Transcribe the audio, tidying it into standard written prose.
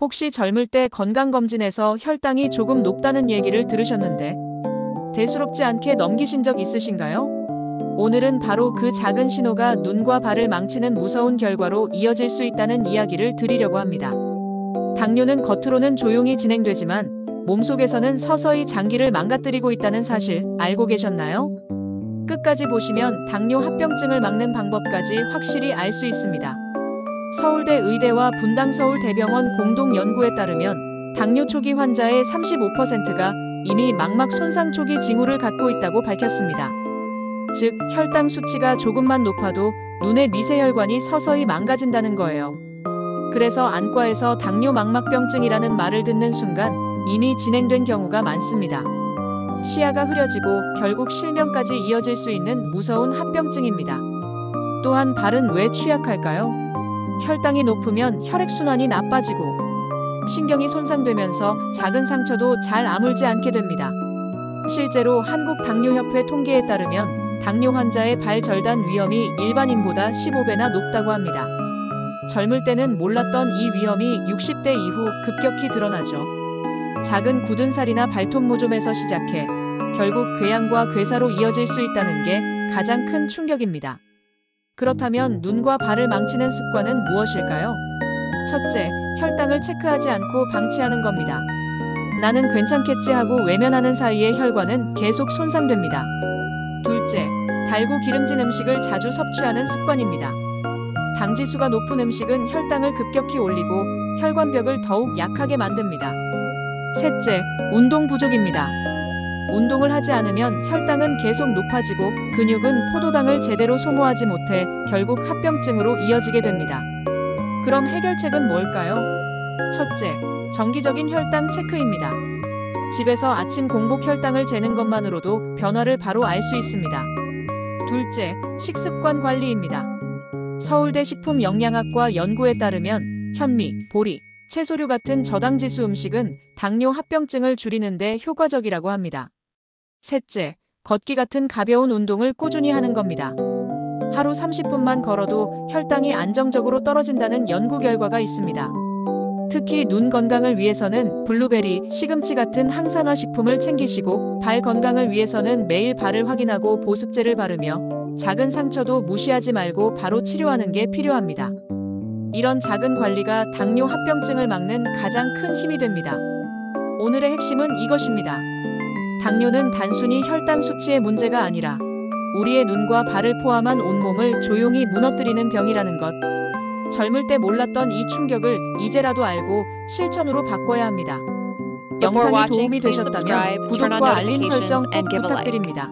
혹시 젊을 때 건강검진에서 혈당이 조금 높다는 얘기를 들으셨는데 대수롭지 않게 넘기신 적 있으신가요? 오늘은 바로 그 작은 신호가 눈과 발을 망치는 무서운 결과로 이어질 수 있다는 이야기를 드리려고 합니다. 당뇨는 겉으로는 조용히 진행되지만 몸속에서는 서서히 장기를 망가뜨리고 있다는 사실 알고 계셨나요? 끝까지 보시면 당뇨 합병증을 막는 방법까지 확실히 알 수 있습니다. 서울대 의대와 분당서울대병원 공동 연구에 따르면 당뇨 초기 환자의 35%가 이미 망막 손상 초기 징후를 갖고 있다고 밝혔습니다. 즉, 혈당 수치가 조금만 높아도 눈의 미세혈관이 서서히 망가진다는 거예요. 그래서 안과에서 당뇨 망막병증이라는 말을 듣는 순간 이미 진행된 경우가 많습니다. 시야가 흐려지고 결국 실명까지 이어질 수 있는 무서운 합병증입니다. 또한 발은 왜 취약할까요? 혈당이 높으면 혈액순환이 나빠지고 신경이 손상되면서 작은 상처도 잘 아물지 않게 됩니다. 실제로 한국당뇨협회 통계에 따르면 당뇨 환자의 발 절단 위험이 일반인보다 15배나 높다고 합니다. 젊을 때는 몰랐던 이 위험이 60대 이후 급격히 드러나죠. 작은 굳은 살이나 발톱 모좀에서 시작해 결국 궤양과 괴사로 이어질 수 있다는 게 가장 큰 충격입니다. 그렇다면 눈과 발을 망치는 습관은 무엇일까요? 첫째, 혈당을 체크하지 않고 방치하는 겁니다. 나는 괜찮겠지 하고 외면하는 사이에 혈관은 계속 손상됩니다. 둘째, 달고 기름진 음식을 자주 섭취하는 습관입니다. 당지수가 높은 음식은 혈당을 급격히 올리고 혈관벽을 더욱 약하게 만듭니다. 셋째, 운동 부족입니다. 운동을 하지 않으면 혈당은 계속 높아지고 근육은 포도당을 제대로 소모하지 못해 결국 합병증으로 이어지게 됩니다. 그럼 해결책은 뭘까요? 첫째, 정기적인 혈당 체크입니다. 집에서 아침 공복 혈당을 재는 것만으로도 변화를 바로 알 수 있습니다. 둘째, 식습관 관리입니다. 서울대 식품영양학과 연구에 따르면 현미, 보리, 채소류 같은 저당지수 음식은 당뇨 합병증을 줄이는 데 효과적이라고 합니다. 셋째, 걷기 같은 가벼운 운동을 꾸준히 하는 겁니다. 하루 30분만 걸어도 혈당이 안정적으로 떨어진다는 연구 결과가 있습니다. 특히 눈 건강을 위해서는 블루베리, 시금치 같은 항산화 식품을 챙기시고 발 건강을 위해서는 매일 발을 확인하고 보습제를 바르며 작은 상처도 무시하지 말고 바로 치료하는 게 필요합니다. 이런 작은 관리가 당뇨 합병증을 막는 가장 큰 힘이 됩니다. 오늘의 핵심은 이것입니다. 당뇨는 단순히 혈당 수치의 문제가 아니라 우리의 눈과 발을 포함한 온몸을 조용히 무너뜨리는 병이라는 것. 젊을 때 몰랐던 이 충격을 이제라도 알고 실천으로 바꿔야 합니다. 영상이 도움이 되셨다면 구독과 알림 설정 꼭 부탁드립니다.